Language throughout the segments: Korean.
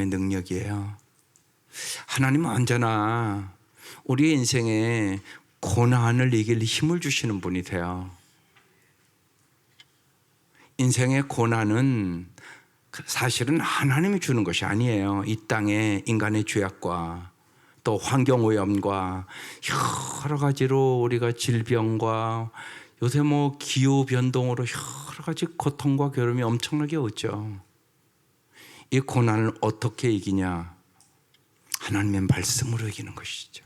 능력이에요. 하나님은 언제나 우리의 인생에 고난을 이길 힘을 주시는 분이 돼요. 인생의 고난은 사실은 하나님이 주는 것이 아니에요. 이 땅에 인간의 죄악과 또 환경오염과 여러 가지로 우리가 질병과 요새 기후변동으로 여러 가지 고통과 괴로움이 엄청나게 오죠. 이 고난을 어떻게 이기냐? 하나님의 말씀으로 이기는 것이죠.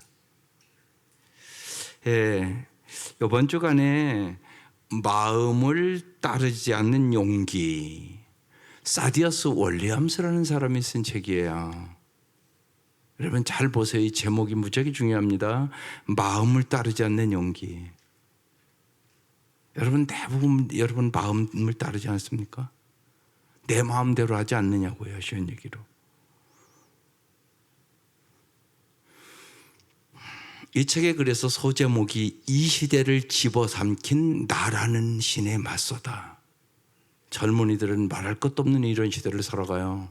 이번 주간에 마음을 따르지 않는 용기, 사디어스 월리엄스라는 사람이 쓴 책이에요. 여러분 잘 보세요. 이 제목이 무지하게 중요합니다. 마음을 따르지 않는 용기. 여러분 대부분 여러분 마음을 따르지 않습니까? 내 마음대로 하지 않느냐고요. 쉬운 얘기로. 이 책에 그래서 소제목이 이 시대를 집어삼킨 나라는 신에 맞서다. 젊은이들은 말할 것도 없는 이런 시대를 살아가요.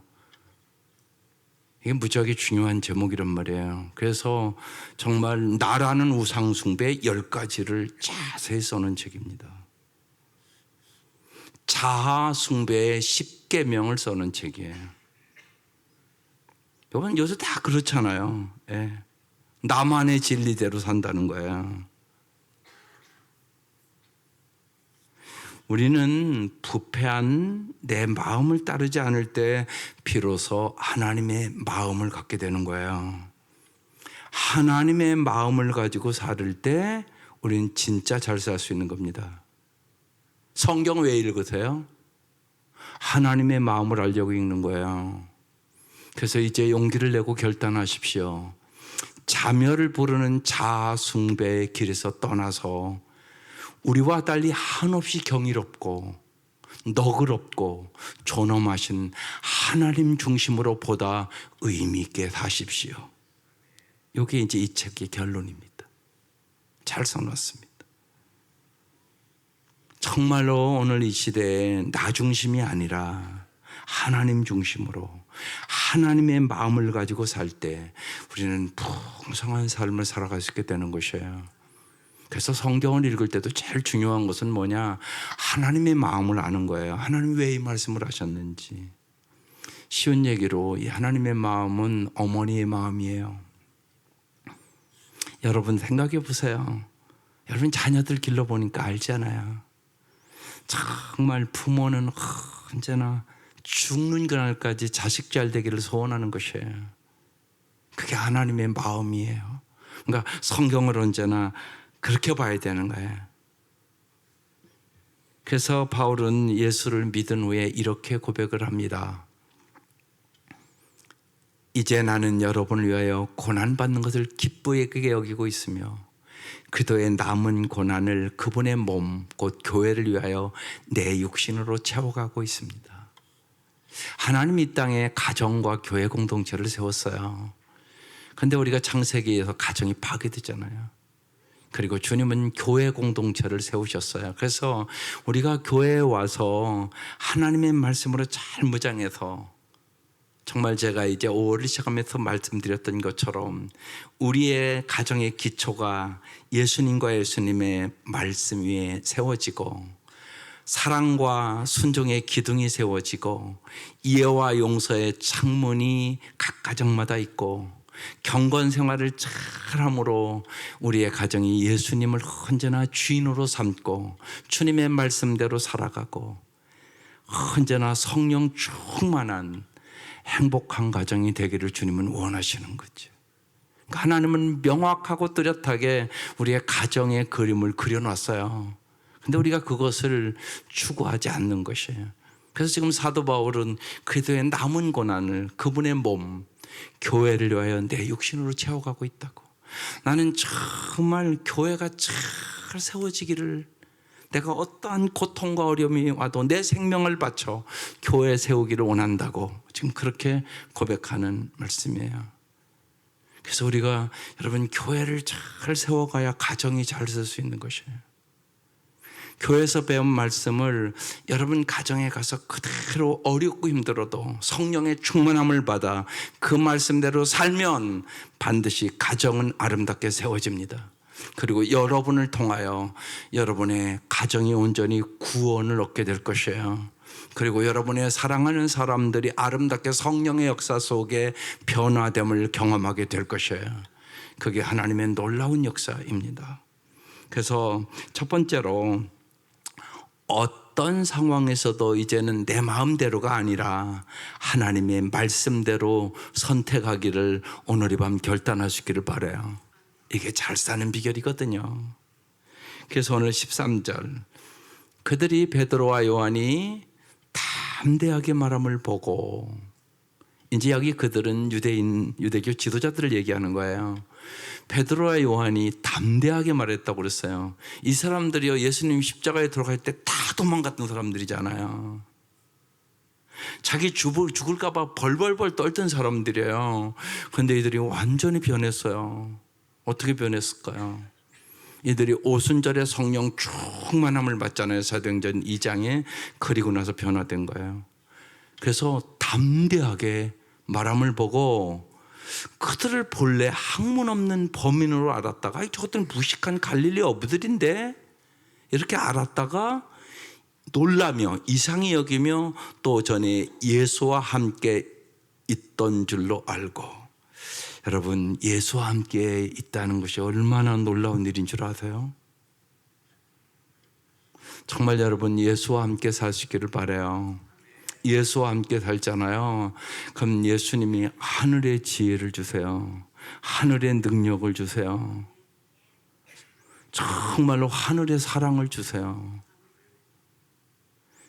이게 무지하게 중요한 제목이란 말이에요. 그래서 정말 나라는 우상숭배 10가지를 자세히 써놓은 책입니다. 자아숭배의 10계명을 써놓은 책이에요. 여러분 요새 다 그렇잖아요. 나만의 진리대로 산다는 거예요. 우리는 부패한 내 마음을 따르지 않을 때 비로소 하나님의 마음을 갖게 되는 거예요. 하나님의 마음을 가지고 살 때 우리는 진짜 잘 살 수 있는 겁니다. 성경 왜 읽으세요? 하나님의 마음을 알려고 읽는 거예요. 그래서 이제 용기를 내고 결단하십시오. 자멸을 부르는 자아숭배의 길에서 떠나서 우리와 달리 한없이 경이롭고 너그럽고 존엄하신 하나님 중심으로 보다 의미 있게 사십시오. 이게 이제 이 책의 결론입니다. 잘 써놨습니다. 정말로 오늘 이 시대에 나 중심이 아니라 하나님 중심으로 하나님의 마음을 가지고 살 때 우리는 풍성한 삶을 살아갈 수 있게 되는 것이에요. 그래서 성경을 읽을 때도 제일 중요한 것은 뭐냐? 하나님의 마음을 아는 거예요. 하나님 왜 이 말씀을 하셨는지. 쉬운 얘기로 이 하나님의 마음은 어머니의 마음이에요. 여러분 생각해 보세요. 여러분 자녀들 길러보니까 알잖아요. 정말 부모는 언제나 죽는 그날까지 자식 잘 되기를 소원하는 것이에요. 그게 하나님의 마음이에요. 그러니까 성경을 언제나 그렇게 봐야 되는 거예요. 그래서 바울은 예수를 믿은 후에 이렇게 고백을 합니다. 이제 나는 여러분을 위하여 고난받는 것을 기쁘게 여기고 있으며 그도의 남은 고난을 그분의 몸, 곧 교회를 위하여 내 육신으로 채워가고 있습니다. 하나님이 이 땅에 가정과 교회 공동체를 세웠어요. 그런데 우리가 창세기에서 가정이 파괴되잖아요. 그리고 주님은 교회 공동체를 세우셨어요. 그래서 우리가 교회에 와서 하나님의 말씀으로 잘 무장해서 정말 제가 이제 5월을 시작하면서 말씀드렸던 것처럼 우리의 가정의 기초가 예수님과 예수님의 말씀 위에 세워지고 사랑과 순종의 기둥이 세워지고 이해와 용서의 창문이 각 가정마다 있고 경건 생활을 잘함으로 우리의 가정이 예수님을 언제나 주인으로 삼고 주님의 말씀대로 살아가고 언제나 성령 충만한 행복한 가정이 되기를 주님은 원하시는 거죠. 하나님은 명확하고 뚜렷하게 우리의 가정의 그림을 그려놨어요. 근데 우리가 그것을 추구하지 않는 것이에요. 그래서 지금 사도 바울은 그리스도의 남은 고난을 그분의 몸, 교회를 위하여 내 육신으로 채워가고 있다고. 나는 정말 교회가 잘 세워지기를, 내가 어떠한 고통과 어려움이 와도 내 생명을 바쳐 교회 세우기를 원한다고 지금 그렇게 고백하는 말씀이에요. 그래서 우리가 여러분 교회를 잘 세워가야 가정이 잘 설 수 있는 것이에요. 교회에서 배운 말씀을 여러분 가정에 가서 그대로 어렵고 힘들어도 성령의 충만함을 받아 그 말씀대로 살면 반드시 가정은 아름답게 세워집니다. 그리고 여러분을 통하여 여러분의 가정이 온전히 구원을 얻게 될 것이에요. 그리고 여러분의 사랑하는 사람들이 아름답게 성령의 역사 속에 변화됨을 경험하게 될 것이에요. 그게 하나님의 놀라운 역사입니다. 그래서 첫 번째로 어떤 상황에서도 이제는 내 마음대로가 아니라 하나님의 말씀대로 선택하기를 오늘 이 밤 결단하시기를 바라요. 이게 잘 사는 비결이거든요. 그래서 오늘 13절 그들이 베드로와 요한이 담대하게 말함을 보고, 이제 여기 그들은 유대교 지도자들을 얘기하는 거예요. 베드로와 요한이 담대하게 말했다고 그랬어요. 이 사람들이요, 예수님 십자가에 들어갈 때 다 도망갔던 사람들이잖아요. 자기 죽을까 봐 벌벌벌 떨던 사람들이에요. 그런데 이들이 완전히 변했어요. 어떻게 변했을까요? 이들이 오순절에 성령 충만함을 받잖아요. 사도행전 2장에. 그리고 나서 변화된 거예요. 그래서 담대하게 말함을 보고 그들을 본래 학문 없는 범인으로 알았다가 저것들은 무식한 갈릴리 어부들인데 이렇게 알았다가 놀라며 이상히 여기며 또 전에 예수와 함께 있던 줄로 알고. 여러분, 예수와 함께 있다는 것이 얼마나 놀라운 일인 줄 아세요? 정말 여러분 예수와 함께 사시기를 바라요. 예수와 함께 살잖아요. 그럼 예수님이 하늘의 지혜를 주세요. 하늘의 능력을 주세요. 정말로 하늘의 사랑을 주세요.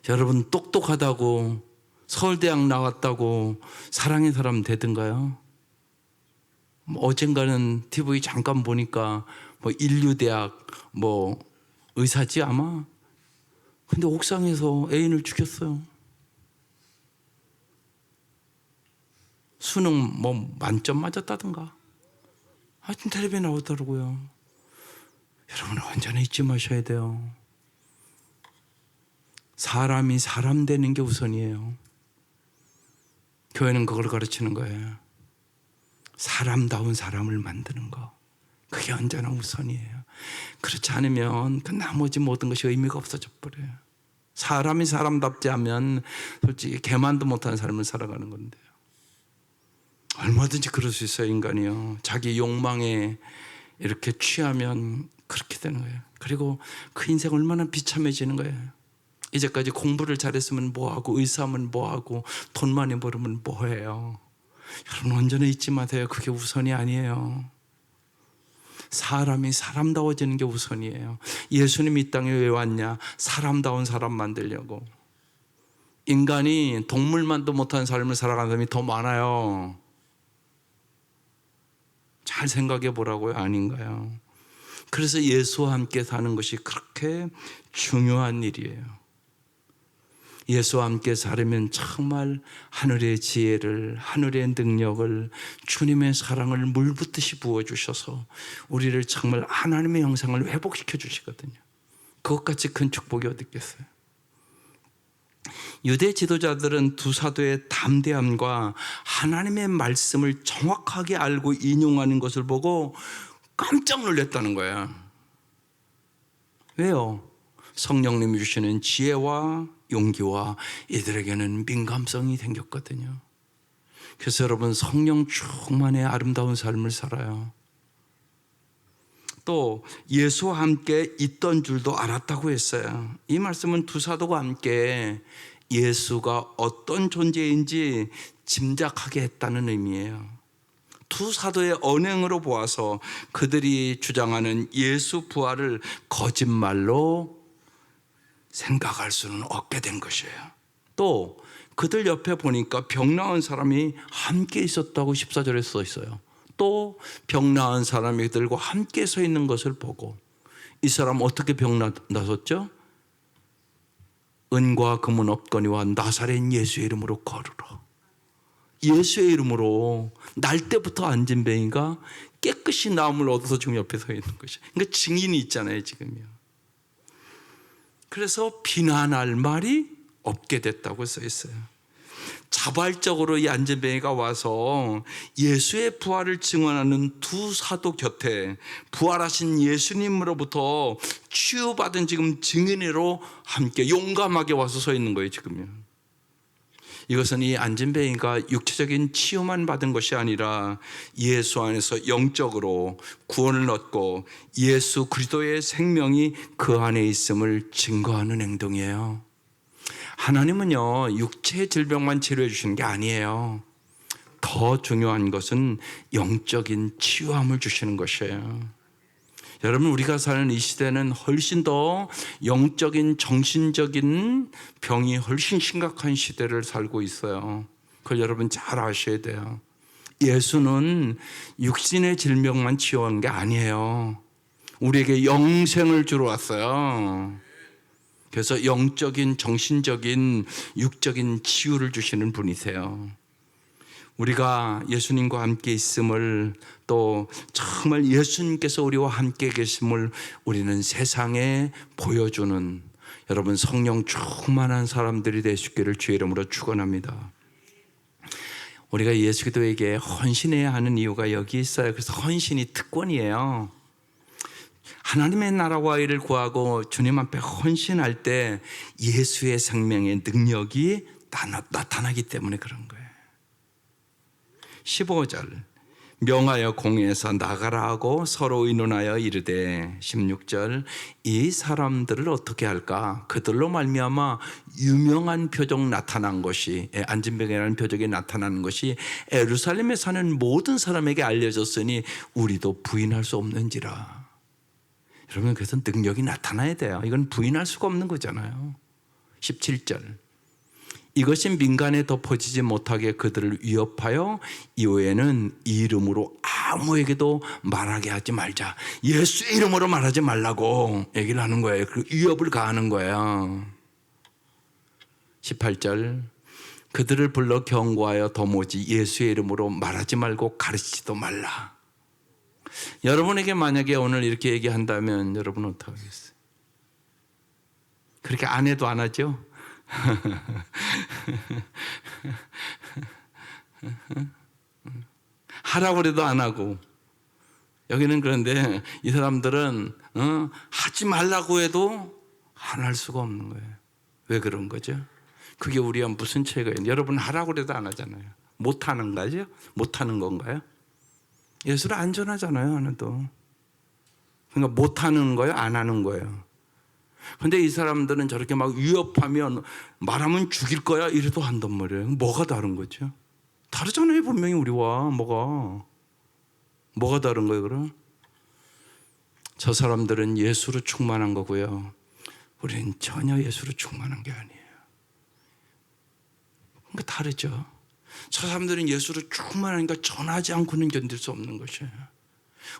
여러분 똑똑하다고 서울대학 나왔다고 사랑의 사람 되든가요? 어젠가는 TV 잠깐 보니까 인류대학 의사지 아마. 근데 옥상에서 애인을 죽였어요. 수능 만점 맞았다든가. 하여튼 텔레비에 나오더라고요. 여러분 언제나 잊지 마셔야 돼요. 사람이 사람 되는 게 우선이에요. 교회는 그걸 가르치는 거예요. 사람다운 사람을 만드는 거, 그게 언제나 우선이에요. 그렇지 않으면 그 나머지 모든 것이 의미가 없어져 버려요. 사람이 사람답지 않으면 솔직히 개만도 못하는 삶을 살아가는 건데요. 얼마든지 그럴 수 있어요. 인간이요, 자기 욕망에 이렇게 취하면 그렇게 되는 거예요. 그리고 그 인생 얼마나 비참해지는 거예요. 이제까지 공부를 잘했으면 뭐하고, 의사하면 뭐하고, 돈 많이 벌으면 뭐해요. 여러분 언제나 잊지 마세요. 그게 우선이 아니에요. 사람이 사람다워지는 게 우선이에요. 예수님이 이 땅에 왜 왔냐? 사람다운 사람 만들려고. 인간이 동물만도 못한 삶을 살아가는 사람이 더 많아요. 잘 생각해 보라고요. 아닌가요? 그래서 예수와 함께 사는 것이 그렇게 중요한 일이에요. 예수와 함께 살면 정말 하늘의 지혜를, 하늘의 능력을, 주님의 사랑을 물붓듯이 부어주셔서 우리를 정말 하나님의 형상을 회복시켜 주시거든요. 그것같이 큰 축복이 어디 있겠어요? 유대 지도자들은 두 사도의 담대함과 하나님의 말씀을 정확하게 알고 인용하는 것을 보고 깜짝 놀랐다는 거예요. 왜요? 성령님이 주시는 지혜와 용기와 이들에게는 민감성이 생겼거든요. 그래서 여러분 성령 충만의 아름다운 삶을 살아요. 또 예수와 함께 있던 줄도 알았다고 했어요. 이 말씀은 두 사도가 함께 예수가 어떤 존재인지 짐작하게 했다는 의미예요. 두 사도의 언행으로 보아서 그들이 주장하는 예수 부활을 거짓말로 생각할 수는 없게 된 것이에요. 또 그들 옆에 보니까 병 나은 사람이 함께 있었다고 14절에 써 있어요. 또 병 나은 사람이 그들과 함께 서 있는 것을 보고, 이 사람 어떻게 병 나섰죠? 은과 금은 없거니와 나사렛 예수의 이름으로 걸으러. 예수의 이름으로 날 때부터 앉은 병이가 깨끗이 나음을 얻어서 지금 옆에 서 있는 것이에요. 그러니까 증인이 있잖아요, 지금요. 그래서 비난할 말이 없게 됐다고 써 있어요. 자발적으로 이 안진뱅이가 와서 예수의 부활을 증언하는 두 사도 곁에 부활하신 예수님으로부터 치유받은 지금 증인으로 함께 용감하게 와서 서 있는 거예요. 지금요. 이것은 이 안진뱅이가 육체적인 치유만 받은 것이 아니라 예수 안에서 영적으로 구원을 얻고 예수 그리스도의 생명이 그 안에 있음을 증거하는 행동이에요. 하나님은요, 육체의 질병만 치료해 주시는 게 아니에요. 더 중요한 것은 영적인 치유함을 주시는 것이에요. 여러분, 우리가 사는 이 시대는 훨씬 더 영적인 정신적인 병이 훨씬 심각한 시대를 살고 있어요. 그걸 여러분 잘 아셔야 돼요. 예수는 육신의 질병만 치유하는 게 아니에요. 우리에게 영생을 주러 왔어요. 그래서 영적인, 정신적인, 육적인 치유를 주시는 분이세요. 우리가 예수님과 함께 있음을, 또 정말 예수님께서 우리와 함께 계심을 우리는 세상에 보여주는, 여러분, 성령 충만한 사람들이 되시기를 주의 이름으로 축원합니다. 우리가 예수 그리스도에게 헌신해야 하는 이유가 여기 있어요. 그래서 헌신이 특권이에요. 하나님의 나라와 의를 구하고 주님 앞에 헌신할 때 예수의 생명의 능력이 나타나기 때문에 그런 거예요. 15절, 명하여 공회에서 나가라 하고 서로 의논하여 이르되, 16절, 이 사람들을 어떻게 할까? 그들로 말미암아 유명한 표적 나타난 것이, 안진뱅이라는 표적이 나타나는 것이 예루살렘에 사는 모든 사람에게 알려졌으니 우리도 부인할 수 없는지라. 여러분, 그래서 능력이 나타나야 돼요. 이건 부인할 수가 없는 거잖아요. 17절, 이것이 민간에 덮어지지 못하게 그들을 위협하여 이후에는 이 이름으로 아무에게도 말하게 하지 말자. 예수 이름으로 말하지 말라고 얘기를 하는 거예요. 그 위협을 가하는 거예요. 18절, 그들을 불러 경고하여 도무지 예수의 이름으로 말하지 말고 가르치지도 말라. 여러분에게 만약에 오늘 이렇게 얘기한다면 여러분은 어떻게 하겠어요? 그렇게 안 해도 안 하죠? 하라고 그래도 안 하고. 여기는 그런데 이 사람들은 하지 말라고 해도 안 할 수가 없는 거예요. 왜 그런 거죠? 그게 우리와 무슨 차이가 있나요? 여러분 하라고 그래도 안 하잖아요. 못 하는 거죠? 못 하는 건가요? 예수를 안 전하잖아요, 하나도. 그러니까 못 하는 거예요, 안 하는 거예요. 근데 이 사람들은 저렇게 막 위협하면 말하면 죽일 거야 이래도 한단 말이에요. 뭐가 다른 거죠? 다르잖아요, 분명히 우리와. 뭐가 다른 거예요, 그럼? 저 사람들은 예수로 충만한 거고요, 우리는 전혀 예수로 충만한 게 아니에요. 그러니까 다르죠. 저 사람들은 예수로 충만하니까 전하지 않고는 견딜 수 없는 것이에요.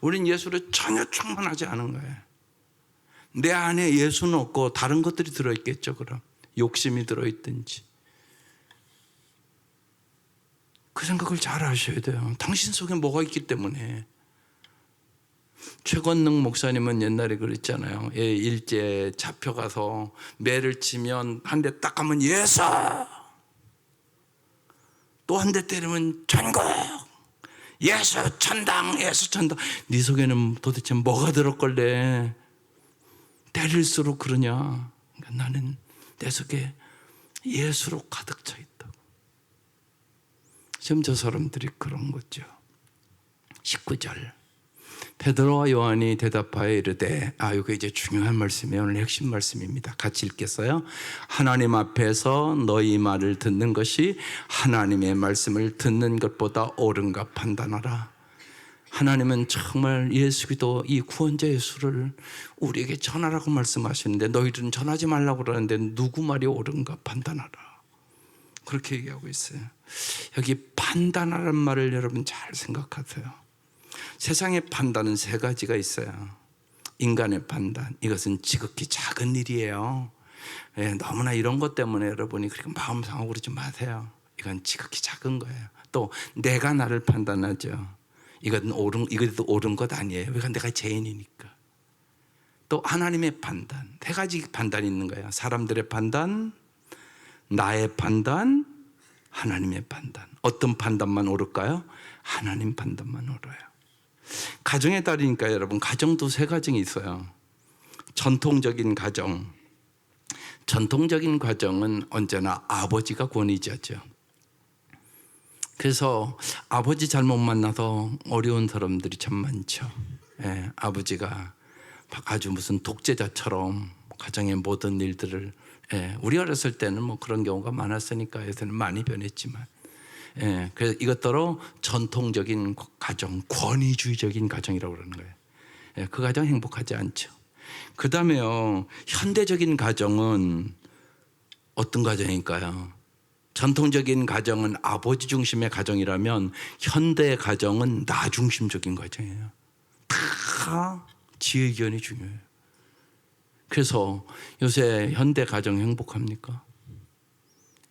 우리는 예수로 전혀 충만하지 않은 거예요. 내 안에 예수는 없고 다른 것들이 들어있겠죠. 그럼 욕심이 들어있든지. 그 생각을 잘 하셔야 돼요. 당신 속에 뭐가 있기 때문에. 최건능 목사님은 옛날에 그랬잖아요. 일제 잡혀가서 매를 치면 한 대 딱 하면 예수, 또 한 대 때리면 전국, 예수 천당, 예수 천당. 네 속에는 도대체 뭐가 들었걸래? 때릴수록 그러냐? 그러니까 나는 내 속에 예수로 가득 차 있다고. 지금 저 사람들이 그런 거죠. 19절, 베드로와 요한이 대답하여 이르되, 이거 이제 중요한 말씀이에요. 오늘 핵심 말씀입니다. 같이 읽겠어요? 하나님 앞에서 너희 말을 듣는 것이 하나님의 말씀을 듣는 것보다 옳은가 판단하라. 하나님은 정말 예수 그리스도 이 구원자 예수를 우리에게 전하라고 말씀하시는데 너희들은 전하지 말라고 그러는데 누구 말이 옳은가 판단하라. 그렇게 얘기하고 있어요. 여기 판단하라는 말을 여러분 잘 생각하세요. 세상의 판단은 세 가지가 있어요. 인간의 판단, 이것은 지극히 작은 일이에요. 너무나 이런 것 때문에 여러분이 그렇게 마음 상하고 그러지 마세요. 이건 지극히 작은 거예요. 또 내가 나를 판단하죠. 이것도 옳은 것 아니에요. 왜? 내가 죄인이니까. 또 하나님의 판단. 세 가지 판단이 있는 거예요. 사람들의 판단, 나의 판단, 하나님의 판단. 어떤 판단만 옳을까요? 하나님 판단만 옳아요. 가정에 따르니까 여러분, 가정도 세 가정이 있어요. 전통적인 가정. 전통적인 가정은 언제나 아버지가 권위자죠. 그래서 아버지 잘못 만나서 어려운 사람들이 참 많죠. 예, 아버지가 아주 무슨 독재자처럼 가정의 모든 일들을, 예, 우리 어렸을 때는 뭐 그런 경우가 많았으니까 요새는 많이 변했지만, 예, 그래서 이것더러 전통적인 가정, 권위주의적인 가정이라고 그러는 거예요. 예, 그 가정 행복하지 않죠. 그 다음에요, 현대적인 가정은 어떤 가정일까요? 전통적인 가정은 아버지 중심의 가정이라면 현대 가정은 나 중심적인 가정이에요. 다 지 의견이 중요해요. 그래서 요새 현대 가정 행복합니까?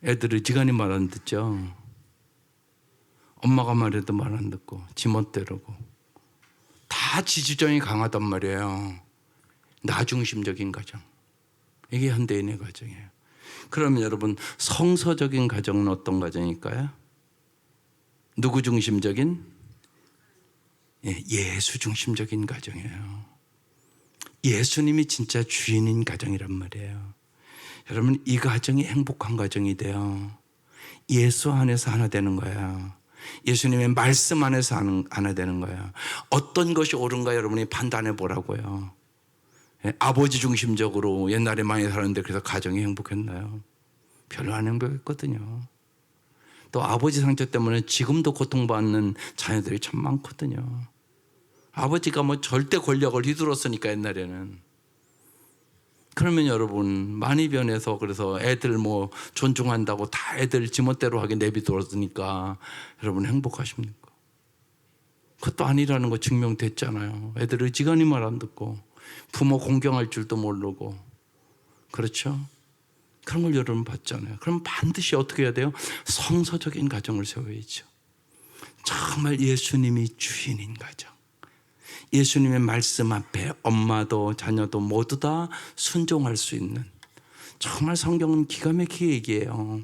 애들이 지간히 말 안 듣죠. 엄마가 말해도 말 안 듣고 지 멋대로고 다 지 주장이 강하단 말이에요. 나 중심적인 가정. 이게 현대인의 가정이에요. 그러면 여러분, 성서적인 가정은 어떤 가정일까요? 누구 중심적인? 예수 중심적인 가정이에요. 예수님이 진짜 주인인 가정이란 말이에요. 여러분, 이 가정이 행복한 가정이 돼요. 예수 안에서 하나 되는 거예요. 예수님의 말씀 안에서 하나 되는 거예요. 어떤 것이 옳은가 여러분이 판단해 보라고요. 아버지 중심적으로 옛날에 많이 살았는데 그래서 가정이 행복했나요? 별로 안 행복했거든요. 또 아버지 상처 때문에 지금도 고통받는 자녀들이 참 많거든요. 아버지가 뭐 절대 권력을 휘둘렀으니까 옛날에는. 그러면 여러분, 많이 변해서 그래서 애들 뭐 존중한다고 다 애들 지멋대로 하게 내비두었으니까 여러분 행복하십니까? 그것도 아니라는 거 증명됐잖아요. 애들 의지간히 말 안 듣고 부모 공경할 줄도 모르고, 그렇죠? 그런 걸 여러분 봤잖아요. 그럼 반드시 어떻게 해야 돼요? 성서적인 가정을 세워야죠. 정말 예수님이 주인인 가정. 예수님의 말씀 앞에 엄마도 자녀도 모두 다 순종할 수 있는, 정말 성경은 기가 막히게 얘기해요.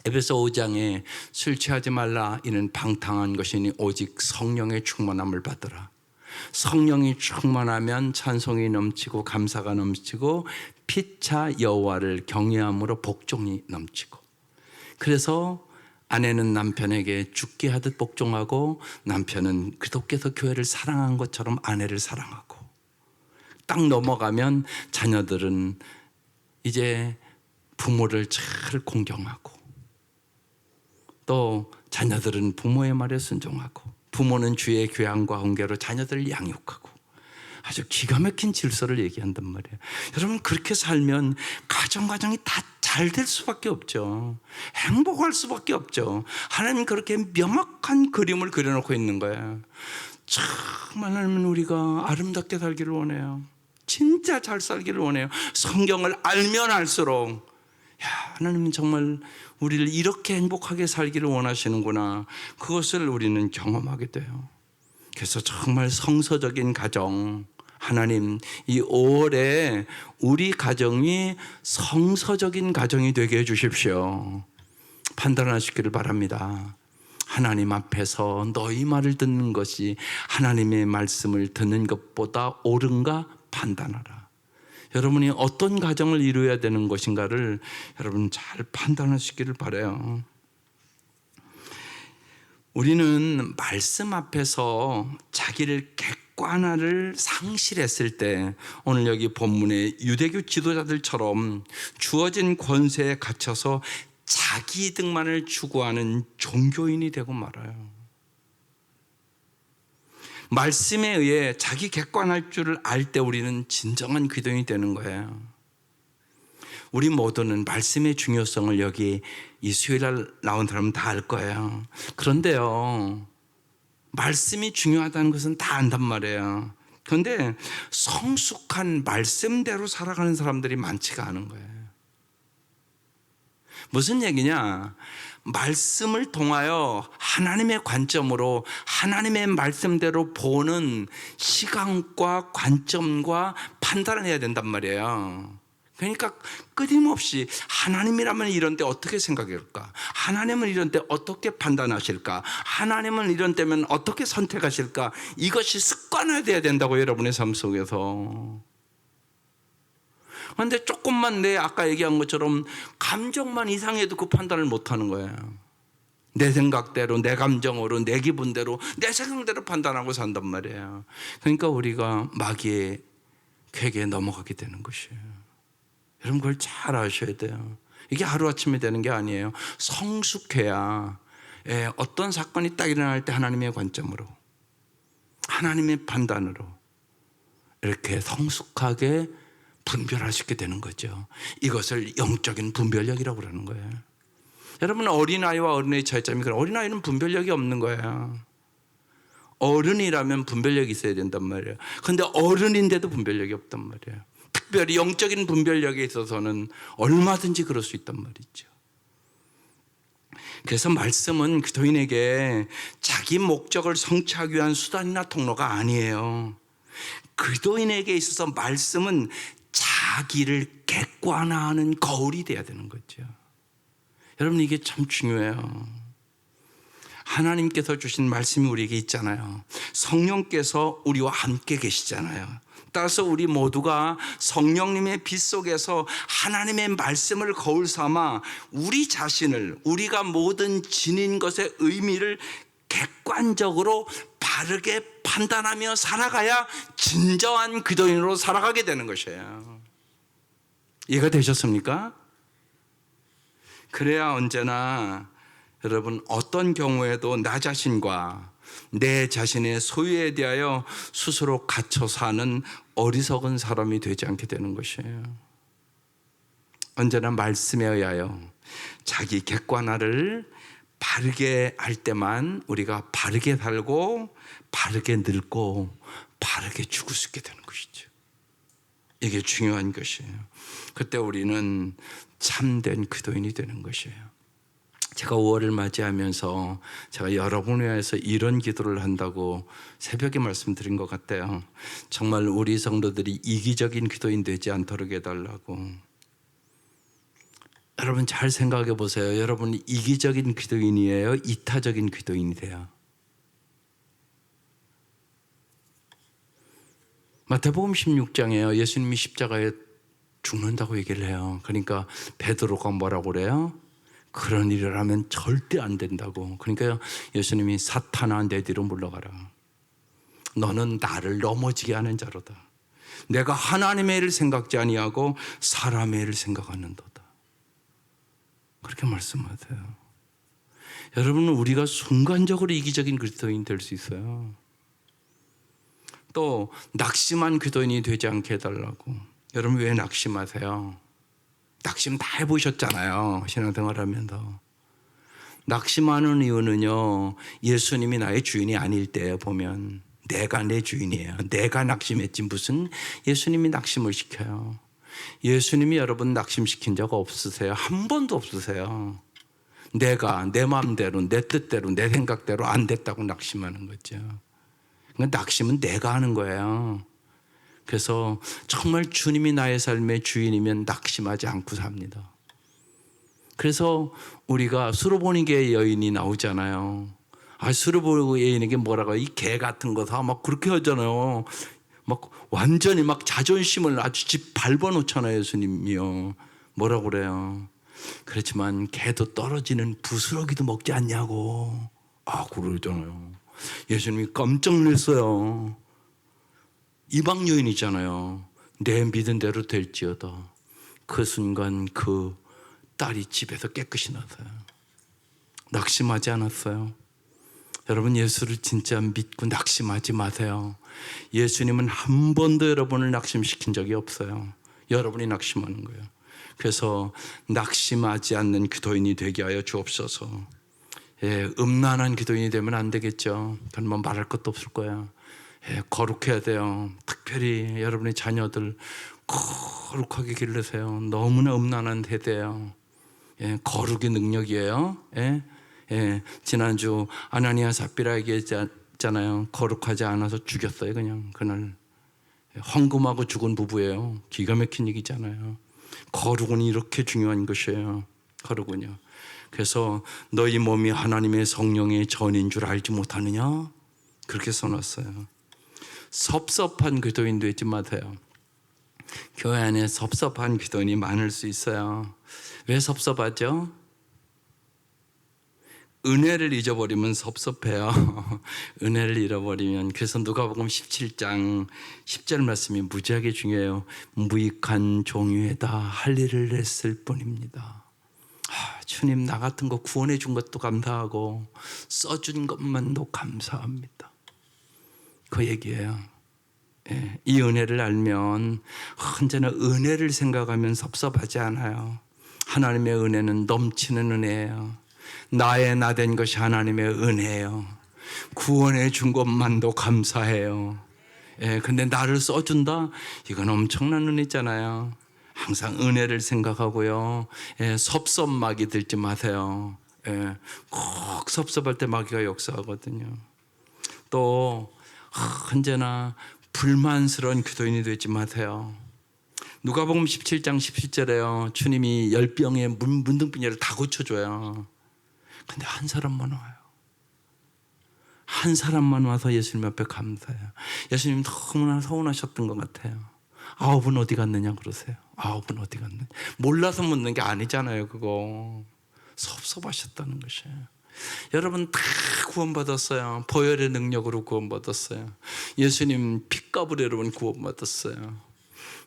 에베소 5장에 술 취하지 말라, 이는 방탕한 것이니 오직 성령의 충만함을 받으라. 성령이 충만하면 찬송이 넘치고 감사가 넘치고 피차 여호와를 경외함으로 복종이 넘치고, 그래서 아내는 남편에게 죽게 하듯 복종하고 남편은 그리스도께서 교회를 사랑한 것처럼 아내를 사랑하고, 딱 넘어가면 자녀들은 이제 부모를 잘 공경하고, 또 자녀들은 부모의 말에 순종하고, 부모는 주의 교양과 훈계로 자녀들을 양육하고, 아주 기가 막힌 질서를 얘기한단 말이에요. 여러분, 그렇게 살면 가정이 다 잘 될 수밖에 없죠. 행복할 수밖에 없죠. 하나님 그렇게 명확한 그림을 그려놓고 있는 거예요. 정말 하나님은 우리가 아름답게 살기를 원해요. 진짜 잘 살기를 원해요. 성경을 알면 알수록, 야, 하나님은 정말 우리를 이렇게 행복하게 살기를 원하시는구나, 그것을 우리는 경험하게 돼요. 그래서 정말 성서적인 가정, 하나님 이 5월에 우리 가정이 성서적인 가정이 되게 해주십시오. 판단하시기를 바랍니다. 하나님 앞에서 너희 말을 듣는 것이 하나님의 말씀을 듣는 것보다 옳은가 판단하라. 여러분이 어떤 가정을 이루어야 되는 것인가를 여러분 잘 판단하시기를 바라요. 우리는 말씀 앞에서 자기를 객관화를 상실했을 때, 오늘 여기 본문의 유대교 지도자들처럼 주어진 권세에 갇혀서 자기 이득만을 추구하는 종교인이 되고 말아요. 말씀에 의해 자기 객관할 줄을 알 때 우리는 진정한 기도인이 되는 거예요. 우리 모두는 말씀의 중요성을 여기 이 수요일날 나온 사람은 다 알 거예요. 그런데요, 말씀이 중요하다는 것은 다 안단 말이에요. 그런데 성숙한 말씀대로 살아가는 사람들이 많지가 않은 거예요. 무슨 얘기냐? 말씀을 통하여 하나님의 관점으로 하나님의 말씀대로 보는 시각과 관점과 판단을 해야 된단 말이에요. 그러니까 끊임없이 하나님이라면 이런 때 어떻게 생각할까? 하나님은 이런 때 어떻게 판단하실까? 하나님은 이런 때면 어떻게 선택하실까? 이것이 습관화돼야 된다고, 여러분의 삶 속에서. 그런데 조금만 아까 얘기한 것처럼 감정만 이상해도 그 판단을 못하는 거예요. 내 생각대로, 내 감정으로, 내 기분대로, 내 생각대로 판단하고 산단 말이에요. 그러니까 우리가 마귀의 궤에 넘어가게 되는 것이에요. 여러분 그걸 잘 아셔야 돼요. 이게 하루아침에 되는 게 아니에요. 성숙해야 어떤 사건이 딱 일어날 때 하나님의 관점으로, 하나님의 판단으로 이렇게 성숙하게 분별할 수 있게 되는 거죠. 이것을 영적인 분별력이라고 그러는 거예요. 여러분 어린아이와 어른의 차이점이, 어린아이는 분별력이 없는 거예요. 어른이라면 분별력이 있어야 된단 말이에요. 그런데 어른인데도 분별력이 없단 말이에요. 특별히 영적인 분별력에 있어서는 얼마든지 그럴 수 있단 말이죠. 그래서 말씀은 그리스도인에게 자기 목적을 성취하기 위한 수단이나 통로가 아니에요. 그리스도인에게 있어서 말씀은 자기를 객관화하는 거울이 돼야 되는 거죠. 여러분 이게 참 중요해요. 하나님께서 주신 말씀이 우리에게 있잖아요. 성령께서 우리와 함께 계시잖아요. 따라서 우리 모두가 성령님의 빛 속에서 하나님의 말씀을 거울 삼아 우리 자신을, 우리가 모든 지닌 것의 의미를 객관적으로 바르게 판단하며 살아가야 진정한 그리스도인으로 살아가게 되는 것이에요. 이해가 되셨습니까? 그래야 언제나 여러분 어떤 경우에도 나 자신과 내 자신의 소유에 대하여 스스로 갇혀 사는 어리석은 사람이 되지 않게 되는 것이에요. 언제나 말씀에 의하여 자기 객관화를 바르게 할 때만 우리가 바르게 살고 바르게 늙고 바르게 죽을 수 있게 되는 것이죠. 이게 중요한 것이에요. 그때 우리는 참된 그리스도인이 되는 것이에요. 제가 5월을 맞이하면서 제가 여러분을 위해서 이런 기도를 한다고 새벽에 말씀드린 것 같아요. 정말 우리 성도들이 이기적인 기도인 되지 않도록 해달라고. 여러분 잘 생각해 보세요. 여러분이 이기적인 기도인이에요? 이타적인 기도인이 돼요? 마태복음 16장에요. 예수님이 십자가에 죽는다고 얘기를 해요. 그러니까 베드로가 뭐라고 그래요? 그런 일을 하면 절대 안 된다고. 그러니까 예수님이 사탄아 내 뒤로 물러가라. 너는 나를 넘어지게 하는 자로다. 내가 하나님의 일을 생각지 아니하고 사람의 일을 생각하는도다. 그렇게 말씀하세요. 여러분은 우리가 순간적으로 이기적인 그리스도인 될 수 있어요. 또 낙심한 그리스도인이 되지 않게 해달라고. 여러분 왜 낙심하세요? 낙심 다 해보셨잖아요. 신앙생활 하면서. 낙심하는 이유는요, 예수님이 나의 주인이 아닐 때 보면 내가 내 주인이에요. 내가 낙심했지 무슨 예수님이 낙심을 시켜요. 예수님이 여러분 낙심시킨 적 없으세요? 한 번도 없으세요. 내가 내 마음대로 내 뜻대로 내 생각대로 안 됐다고 낙심하는 거죠. 그러니까 낙심은 내가 하는 거예요. 그래서 정말 주님이 나의 삶의 주인이면 낙심하지 않고 삽니다. 그래서 우리가 수로보니게 여인이 나오잖아요. 수로보니 여인에게 뭐라고 이 개 같은 거 다 막 그렇게 하잖아요. 막 완전히 막 자존심을 아주 밟아 놓잖아요. 예수님이요. 뭐라고 그래요? 그렇지만 개도 떨어지는 부스러기도 먹지 않냐고. 그러잖아요. 예수님이 깜짝 놀랐어요. 이방 여인이잖아요. 내 믿은 대로 될지어다. 그 순간 그 딸이 집에서 깨끗이 나서요. 낙심하지 않았어요. 여러분 예수를 진짜 믿고 낙심하지 마세요. 예수님은 한 번도 여러분을 낙심시킨 적이 없어요. 여러분이 낙심하는 거예요. 그래서 낙심하지 않는 기도인이 되게 하여 주옵소서. 음란한 기도인이 되면 안 되겠죠. 그건 뭐 말할 것도 없을 거야. 거룩해야 돼요. 특별히 여러분의 자녀들 거룩하게 기르세요. 너무나 음란한 세대예요. 거룩의 능력이에요. 지난주 아나니아 삽비라 얘기했잖아요. 거룩하지 않아서 죽였어요. 그냥 그날. 헌금하고 죽은 부부예요. 기가 막힌 얘기잖아요. 거룩은 이렇게 중요한 것이에요. 거룩은요. 그래서 너희 몸이 하나님의 성령의 전인 줄 알지 못하느냐? 그렇게 써놨어요. 섭섭한 기도인 되지 마세요. 교회 안에 섭섭한 기도인이 많을 수 있어요. 왜 섭섭하죠? 은혜를 잊어버리면 섭섭해요. 은혜를 잃어버리면. 그래서 누가복음 17장 10절 말씀이 무지하게 중요해요. 무익한 종이에다 할 일을 했을 뿐입니다. 주님, 나 같은 거 구원해 준 것도 감사하고 써준 것만도 감사합니다. 그 얘기예요. 예, 이 은혜를 알면 언제나 은혜를 생각하면 섭섭하지 않아요. 하나님의 은혜는 넘치는 은혜예요. 나의 나 된 것이 하나님의 은혜예요. 구원해 준 것만도 감사해요. 예, 근데 나를 써준다? 이건 엄청난 은혜잖아요. 항상 은혜를 생각하고요. 예, 섭섭마귀 들지 마세요. 예, 꼭 섭섭할 때 마귀가 역사하거든요. 또 언제나 불만스러운 기도인이 되지 마세요. 누가복음 17장 17절에요. 주님이 10병의 문둥병자를 다 고쳐줘요. 근데 한 사람만 와요. 한 사람만 와서 예수님 앞에 감사해요. 예수님 너무나 서운하셨던 것 같아요. 9은 어디 갔느냐 그러세요. 9은 어디 갔느냐. 몰라서 묻는 게 아니잖아요. 그거 섭섭하셨다는 것이에요. 여러분 다 구원받았어요. 보혈의 능력으로 구원받았어요. 예수님 핏값으로 여러분 구원받았어요.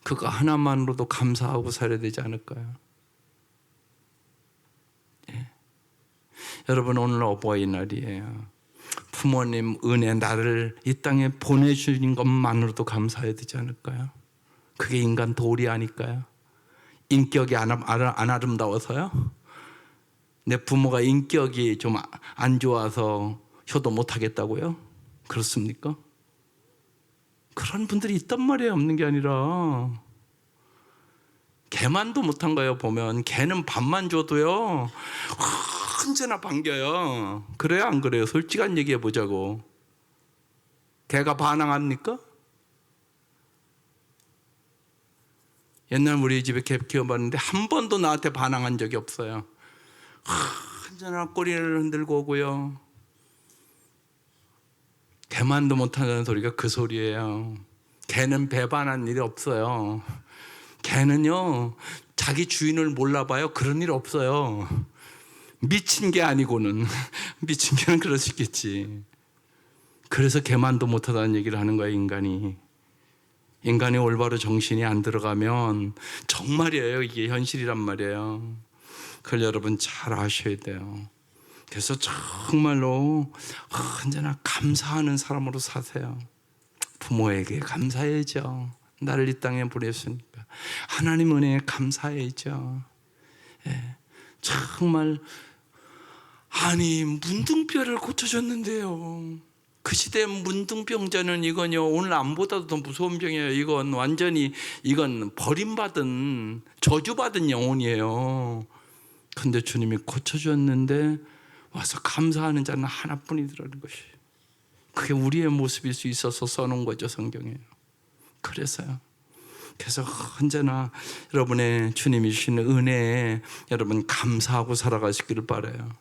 그거 하나만으로도 감사하고 살아야 되지 않을까요? 예. 여러분 오늘 어버이날이에요. 부모님 은혜 나를 이 땅에 보내주신 것만으로도 감사해야 되지 않을까요? 그게 인간 도리 아닐까요? 인격이 안 아름다워서요? 내 부모가 인격이 좀 안 좋아서 효도 못하겠다고요? 그렇습니까? 그런 분들이 있단 말이에요. 없는 게 아니라. 개만도 못한 거예요. 보면 개는 밥만 줘도요 언제나 반겨요. 그래요 안 그래요? 솔직한 얘기해 보자고. 개가 반항합니까? 옛날 우리 집에 개 키워봤는데 한 번도 나한테 반항한 적이 없어요. 언제나 꼬리를 흔들고 오고요. 개만도 못한다는 소리가 그 소리예요. 개는 배반한 일이 없어요. 개는요 자기 주인을 몰라봐요. 그런 일 없어요. 미친 게 아니고는. 미친 개는 그럴 수 있겠지. 그래서 개만도 못하다는 얘기를 하는 거예요. 인간이 올바로 정신이 안 들어가면 정말이에요. 이게 현실이란 말이에요. 그걸 여러분 잘 아셔야 돼요. 그래서 정말로 언제나 감사하는 사람으로 사세요. 부모에게 감사해야죠. 나를 이 땅에 보냈으니까. 하나님 은혜에 감사해야죠. 예, 정말 아니 문둥병을 고쳐줬는데요. 그 시대 문둥병자는 이건요 오늘 암보다도 더 무서운 병이에요. 이건 완전히 이건 버림받은 저주받은 영혼이에요. 근데 주님이 고쳐주었는데 와서 감사하는 자는 하나뿐이더라는 것이. 그게 우리의 모습일 수 있어서 써놓은 거죠. 성경에. 그래서요. 그래서 언제나 여러분의 주님이 주시는 은혜에 여러분 감사하고 살아가시기를 바라요.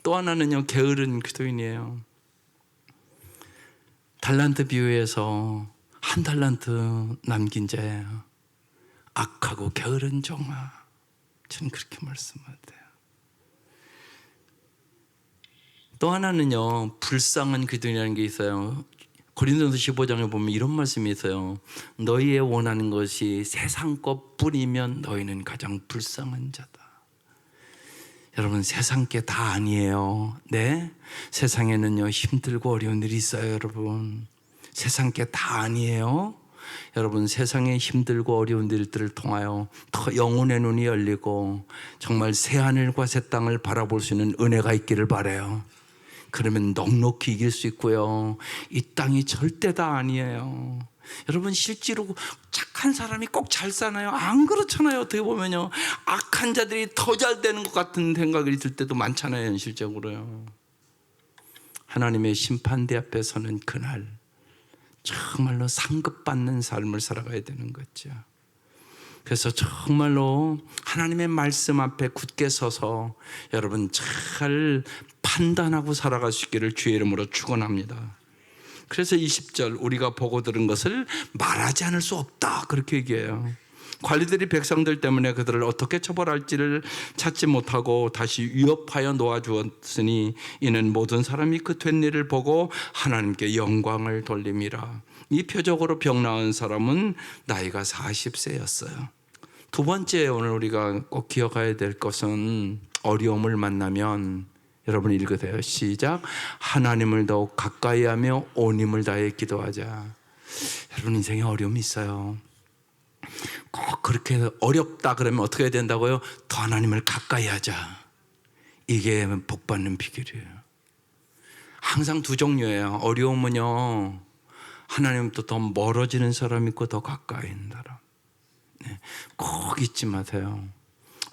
또 하나는요 게으른 기도인이에요. 달란트 비유에서 한 달란트 남긴 자예요. 악하고 게으른 종아. 저는 그렇게 말씀하대요. 또 하나는요 불쌍한 기도인이라는 게 있어요. 고린도전서 15장에 보면 이런 말씀이 있어요. 너희의 원하는 것이 세상 것뿐이면 너희는 가장 불쌍한 자다. 여러분 세상 게 다 아니에요. 네? 세상에는요 힘들고 어려운 일이 있어요. 여러분 세상 게 다 아니에요. 여러분 세상에 힘들고 어려운 일들을 통하여 더 영혼의 눈이 열리고 정말 새하늘과 새 땅을 바라볼 수 있는 은혜가 있기를 바라요. 그러면 넉넉히 이길 수 있고요. 이 땅이 절대 다 아니에요. 여러분 실제로 착한 사람이 꼭 잘 사나요? 안 그렇잖아요. 어떻게 보면요 악한 자들이 더 잘 되는 것 같은 생각이 들 때도 많잖아요. 현실적으로요. 하나님의 심판대 앞에 서는 그날 정말로 상급받는 삶을 살아가야 되는 거죠. 그래서 정말로 하나님의 말씀 앞에 굳게 서서 여러분 잘 판단하고 살아갈 수 있기를 주의 이름으로 축원합니다. 그래서 20절 우리가 보고 들은 것을 말하지 않을 수 없다 그렇게 얘기해요. 관리들이 백성들 때문에 그들을 어떻게 처벌할지를 찾지 못하고 다시 위협하여 놓아주었으니 이는 모든 사람이 그 된 일을 보고 하나님께 영광을 돌림이라. 이 표적으로 병 나은 사람은 나이가 40세였어요. 두 번째 오늘 우리가 꼭 기억해야 될 것은 어려움을 만나면 여러분 읽으세요. 시작. 하나님을 더욱 가까이 하며 온 힘을 다해 기도하자. 여러분 인생에 어려움이 있어요. 꼭 그렇게 어렵다 그러면 어떻게 해야 된다고요? 더 하나님을 가까이 하자. 이게 복 받는 비결이에요. 항상 두 종류예요. 어려움은요, 하나님부터 더 멀어지는 사람 있고 더 가까이 있는 사람. 네, 꼭 잊지 마세요.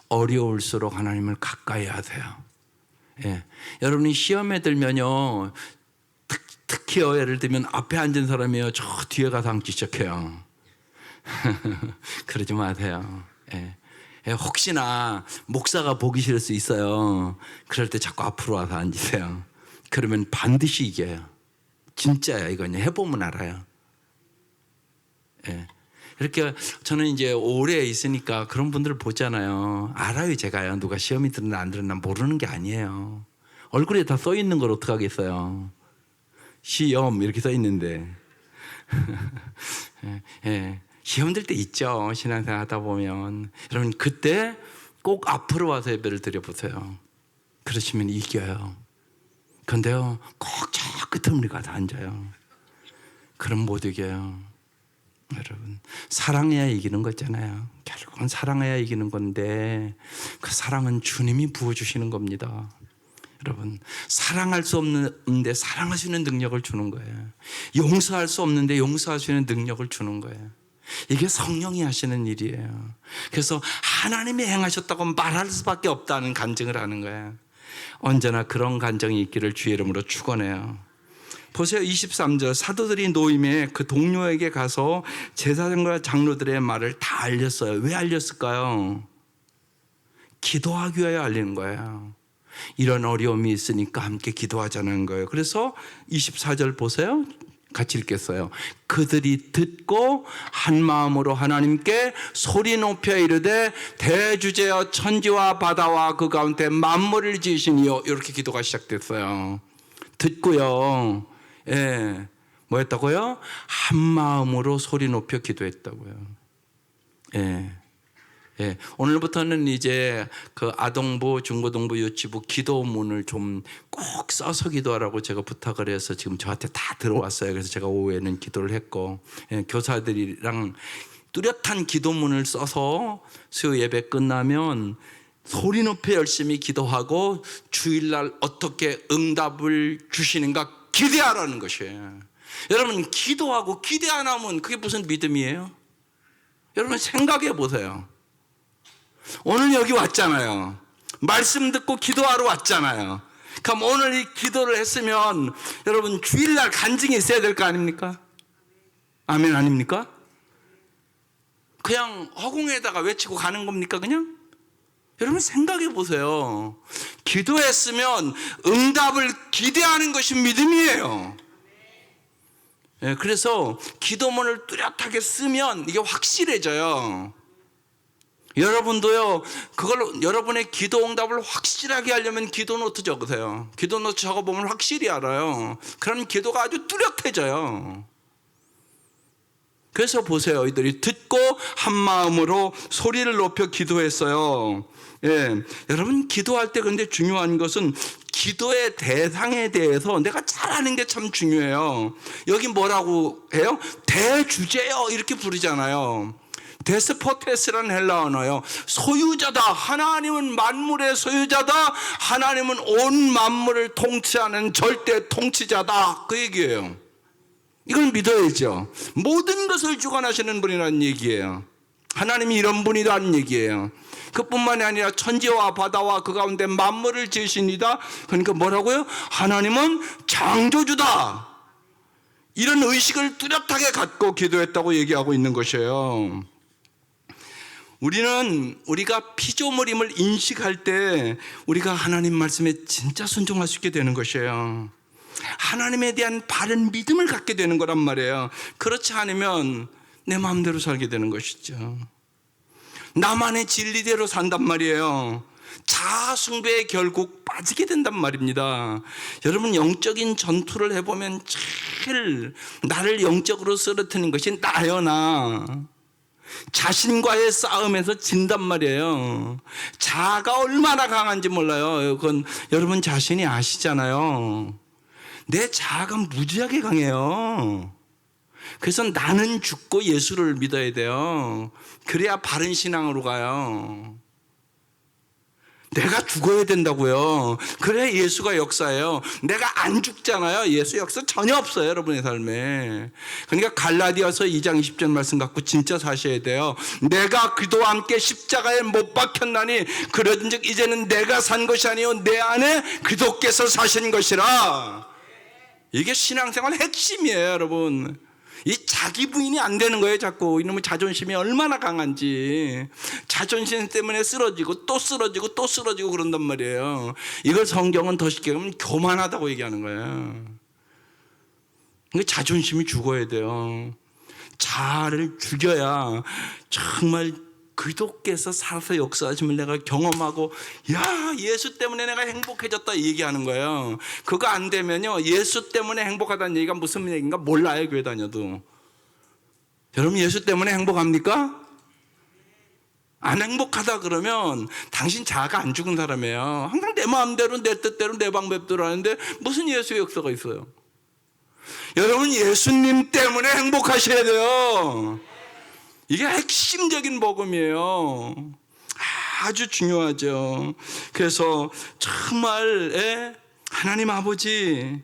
어려울수록 하나님을 가까이 하세요. 예, 여러분이 시험에 들면요, 특히 예를 들면 앞에 앉은 사람이요, 저 뒤에 가서 앉기 시작해요. 그러지 마세요. 예. 혹시나 목사가 보기 싫을 수 있어요. 그럴 때 자꾸 앞으로 와서 앉으세요. 그러면 반드시 이겨요. 진짜야. 이건 해보면 알아요. 예. 이렇게 저는 이제 오래 있으니까 그런 분들을 보잖아요. 알아요. 제가요. 누가 시험이 들었나 안 들었나 모르는 게 아니에요. 얼굴에 다 써 있는 걸 어떡하겠어요. 시험 이렇게 써 있는데. 예. 시험 들 때 있죠. 신앙생활 하다 보면. 여러분 그때 꼭 앞으로 와서 예배를 드려보세요. 그러시면 이겨요. 그런데요, 꼭 저 끝에 가서 앉아요. 그럼 못 이겨요. 여러분 사랑해야 이기는 거잖아요. 결국은 사랑해야 이기는 건데 그 사랑은 주님이 부어주시는 겁니다. 여러분 사랑할 수 없는데 사랑할 수 있는 능력을 주는 거예요. 용서할 수 없는데 용서할 수 있는 능력을 주는 거예요. 이게 성령이 하시는 일이에요. 그래서 하나님이 행하셨다고 말할 수밖에 없다는 간증을 하는 거예요. 언제나 그런 간증이 있기를 주의 이름으로 축원해요. 보세요. 23절 사도들이 노임에 그 동료에게 가서 제사장과 장로들의 말을 다 알렸어요. 왜 알렸을까요? 기도하기 위하여 알리는 거예요. 이런 어려움이 있으니까 함께 기도하자는 거예요. 그래서 24절 보세요. 같이 읽겠어요. 그들이 듣고 한 마음으로 하나님께 소리 높여 이르되 대주제여 천지와 바다와 그 가운데 만물을 지으시니요. 이렇게 기도가 시작됐어요. 듣고요. 예. 뭐 했다고요? 한 마음으로 소리 높여 기도했다고요. 예. 예, 오늘부터는 이제 그 아동부, 중고등부, 유치부 기도문을 좀 꼭 써서 기도하라고 제가 부탁을 해서 지금 저한테 다 들어왔어요. 그래서 제가 오후에는 기도를 했고, 예, 교사들이랑 뚜렷한 기도문을 써서 수요 예배 끝나면 소리 높여 열심히 기도하고 주일날 어떻게 응답을 주시는가 기대하라는 것이에요. 여러분 기도하고 기대 안 하면 그게 무슨 믿음이에요? 여러분 생각해 보세요. 오늘 여기 왔잖아요. 말씀 듣고 기도하러 왔잖아요. 그럼 오늘 이 기도를 했으면 여러분 주일날 간증이 있어야 될 거 아닙니까? 아멘 아닙니까? 그냥 허공에다가 외치고 가는 겁니까 그냥? 여러분 생각해 보세요. 기도했으면 응답을 기대하는 것이 믿음이에요. 예, 그래서 기도문을 뚜렷하게 쓰면 이게 확실해져요. 여러분도요, 그걸 여러분의 기도 응답을 확실하게 하려면 기도 노트 적으세요. 기도 노트 적어보면 확실히 알아요. 그럼 기도가 아주 뚜렷해져요. 그래서 보세요. 이들이 듣고 한 마음으로 소리를 높여 기도했어요. 예, 여러분 기도할 때 근데 중요한 것은 기도의 대상에 대해서 내가 잘 아는 게 참 중요해요. 여기 뭐라고 해요? 대주제요 이렇게 부르잖아요. 데스포테스라는 헬라 언어요. 소유자다. 하나님은 만물의 소유자다. 하나님은 온 만물을 통치하는 절대 통치자다. 그 얘기예요. 이걸 믿어야죠. 모든 것을 주관하시는 분이라는 얘기예요. 하나님이 이런 분이라는 얘기예요. 그뿐만이 아니라 천지와 바다와 그 가운데 만물을 지으십니다. 그러니까 뭐라고요? 하나님은 창조주다. 이런 의식을 뚜렷하게 갖고 기도했다고 얘기하고 있는 것이에요. 우리가 피조물임을 인식할 때 우리가 하나님 말씀에 진짜 순종할 수 있게 되는 것이에요. 하나님에 대한 바른 믿음을 갖게 되는 거란 말이에요. 그렇지 않으면 내 마음대로 살게 되는 것이죠. 나만의 진리대로 산단 말이에요. 자아 숭배에 결국 빠지게 된단 말입니다. 여러분, 영적인 전투를 해보면 제일 나를 영적으로 쓰러뜨리는 것이 나요, 나. 자신과의 싸움에서 진단 말이에요. 자아가 얼마나 강한지 몰라요. 그건 여러분 자신이 아시잖아요. 내 자아가 무지하게 강해요. 그래서 나는 죽고 예수를 믿어야 돼요. 그래야 바른 신앙으로 가요. 내가 죽어야 된다고요. 그래야 예수가 역사예요. 내가 안 죽잖아요. 예수 역사 전혀 없어요, 여러분의 삶에. 그러니까 갈라디아서 2장 20절 말씀 갖고 진짜 사셔야 돼요. 내가 그도와 함께 십자가에 못 박혔나니 그런즉 이제는 내가 산 것이 아니요 내 안에 그도께서 사신 것이라. 이게 신앙생활 핵심이에요, 여러분. 이 자기 부인이 안 되는 거예요. 자꾸 이놈의 자존심이 얼마나 강한지. 자존심 때문에 쓰러지고 또 쓰러지고 또 쓰러지고 그런단 말이에요. 이걸 성경은 더 쉽게 하면 교만하다고 얘기하는 거예요. 그러니까 자존심이 죽어야 돼요. 자아를 죽여야 정말 그도께서 살아서 역사하심을 내가 경험하고, 야, 예수 때문에 내가 행복해졌다 얘기하는 거예요. 그거 안 되면요, 예수 때문에 행복하다는 얘기가 무슨 얘기인가 몰라요, 교회 다녀도. 여러분, 예수 때문에 행복합니까? 안 행복하다 그러면 당신 자아가 안 죽은 사람이에요. 항상 내 마음대로 내 뜻대로 내 방법대로 하는데 무슨 예수의 역사가 있어요? 여러분, 예수님 때문에 행복하셔야 돼요. 이게 핵심적인 복음이에요. 아주 중요하죠. 그래서 정말 하나님 아버지,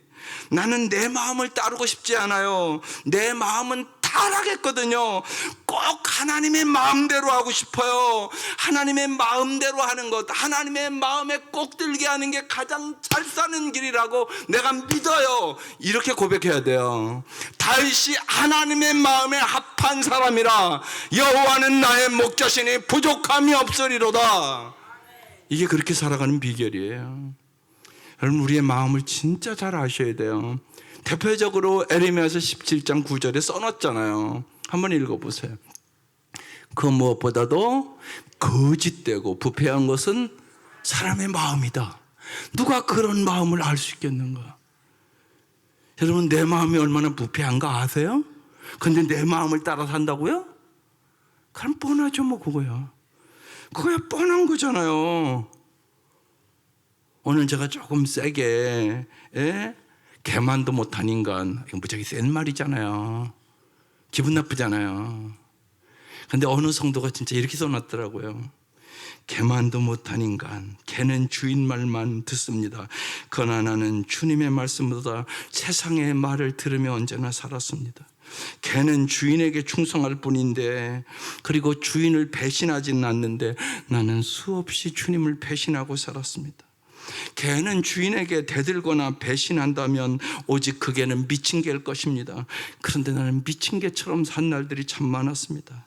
나는 내 마음을 따르고 싶지 않아요. 내 마음은 타락했거든요. 꼭 하나님의 마음대로 하고 싶어요. 하나님의 마음대로 하는 것, 하나님의 마음에 꼭 들게 하는 게 가장 잘 사는 길이라고 내가 믿어요. 이렇게 고백해야 돼요. 다윗이 하나님의 마음에 합한 사람이라 여호와는 나의 목자시니 부족함이 없으리로다. 이게 그렇게 살아가는 비결이에요. 여러분, 우리의 마음을 진짜 잘 아셔야 돼요. 대표적으로 에레미야서 17장 9절에 써놨잖아요. 한번 읽어보세요. 그 무엇보다도 거짓되고 부패한 것은 사람의 마음이다. 누가 그런 마음을 알 수 있겠는가? 여러분, 내 마음이 얼마나 부패한가 아세요? 근데 내 마음을 따라 산다고요? 그럼 뻔하죠, 뭐. 그거야 뻔한 거잖아요. 오늘 제가 조금 세게 개만도 못한 인간, 이거 무지하게 센 말이잖아요. 기분 나쁘잖아요. 근데 어느 성도가 진짜 이렇게 써놨더라고요. 개만도 못한 인간, 개는 주인 말만 듣습니다. 그러나 나는 주님의 말씀보다 세상의 말을 들으며 언제나 살았습니다. 개는 주인에게 충성할 뿐인데, 그리고 주인을 배신하지는 않는데 나는 수없이 주님을 배신하고 살았습니다. 개는 주인에게 대들거나 배신한다면 오직 그 개는 미친 개일 것입니다. 그런데 나는 미친 개처럼 산 날들이 참 많았습니다.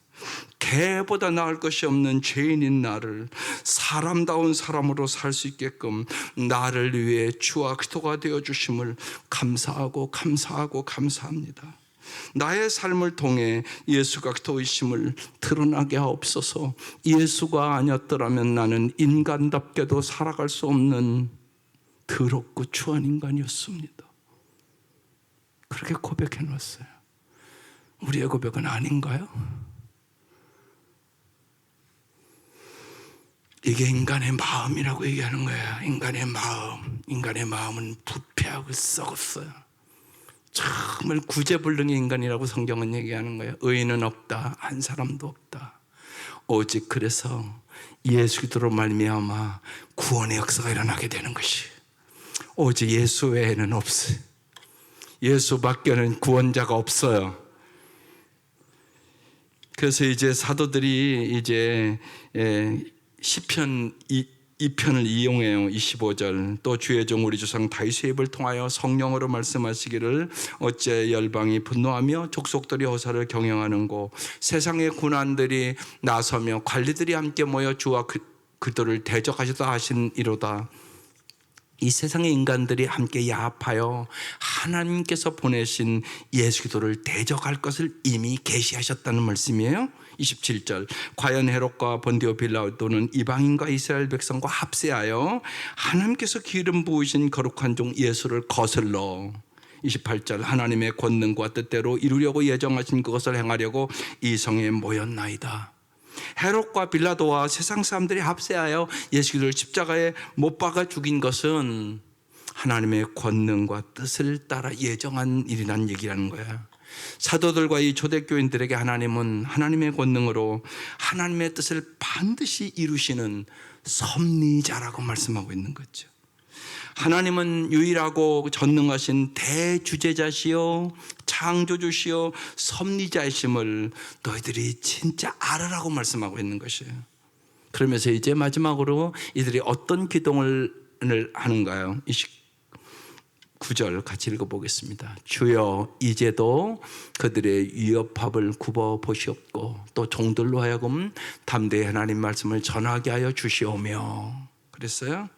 개보다 나을 것이 없는 죄인인 나를 사람다운 사람으로 살 수 있게끔 나를 위해 주와 그리스도가 되어주심을 감사하고 감사합니다. 나의 삶을 통해 예수가 그리스도이심을 드러나게 하옵소서. 예수가 아니었더라면 나는 인간답게도 살아갈 수 없는 더럽고 추한 인간이었습니다. 그렇게 고백해 놨어요. 우리의 고백은 아닌가요? 이게 인간의 마음이라고 얘기하는 거예요. 인간의 마음은 부패하고 썩었어요. 정말 구제불능의 인간이라고 성경은 얘기하는 거예요. 의인은 없다, 한 사람도 없다. 오직 그래서 예수 그리스도로 말미암아 구원의 역사가 일어나게 되는 것이, 오직 예수 외에는 없어요. 예수밖에는 구원자가 없어요. 그래서 이제 사도들이 이제 시편 이 편을 이용해요. 25절 또 주의 종 우리 조상 다윗의 입을 통하여 성령으로 말씀하시기를 어째 열방이 분노하며 족속들이 호사를 경영하는고 세상의 군환들이 나서며 관리들이 함께 모여 주와 그들을 대적하시다 하시니로다. 이 세상의 인간들이 함께 야합하여 하나님께서 보내신 예수 그리스도를 대적할 것을 이미 계시하셨다는 말씀이에요. 27절 과연 헤롯과 본디오 빌라도는 이방인과 이스라엘 백성과 합세하여 하나님께서 기름 부으신 거룩한 종 예수를 거슬러 28절 하나님의 권능과 뜻대로 이루려고 예정하신 그것을 행하려고 이 성에 모였나이다. 헤롯과 빌라도와 세상 사람들이 합세하여 예수 그리스도를 십자가에 못 박아 죽인 것은 하나님의 권능과 뜻을 따라 예정한 일이라는 얘기라는 거야. 사도들과 이 초대교인들에게 하나님은 하나님의 권능으로 하나님의 뜻을 반드시 이루시는 섭리자라고 말씀하고 있는 거죠. 하나님은 유일하고 전능하신 대주제자시요 창조주시요 섭리자이심을 너희들이 진짜 알으라고 말씀하고 있는 것이에요. 그러면서 이제 마지막으로 이들이 어떤 기도를 하는가요? 29절 같이 읽어보겠습니다. 주여 이제도 그들의 위협합을 굽어보시옵고 또 종들로 하여금 담대히 하나님 말씀을 전하게 하여 주시오며 그랬어요.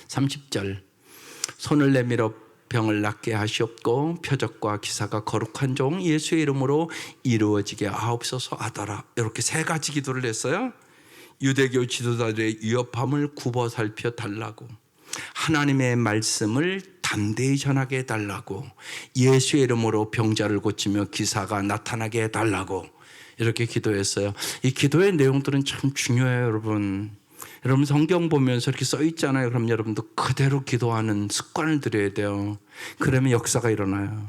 30절 손을 내밀어 병을 낫게 하시옵고 표적과 기사가 거룩한 종 예수의 이름으로 이루어지게 하옵소서 하더라. 이렇게 세 가지 기도를 했어요. 유대교 지도자들의 위협함을 굽어 살펴 달라고, 하나님의 말씀을 담대히 전하게 해달라고, 예수의 이름으로 병자를 고치며 기사가 나타나게 해달라고 이렇게 기도했어요. 이 기도의 내용들은 참 중요해요. 여러분 성경 보면서 이렇게 써 있잖아요. 그럼 여러분도 그대로 기도하는 습관을 들여야 돼요. 그러면 역사가 일어나요.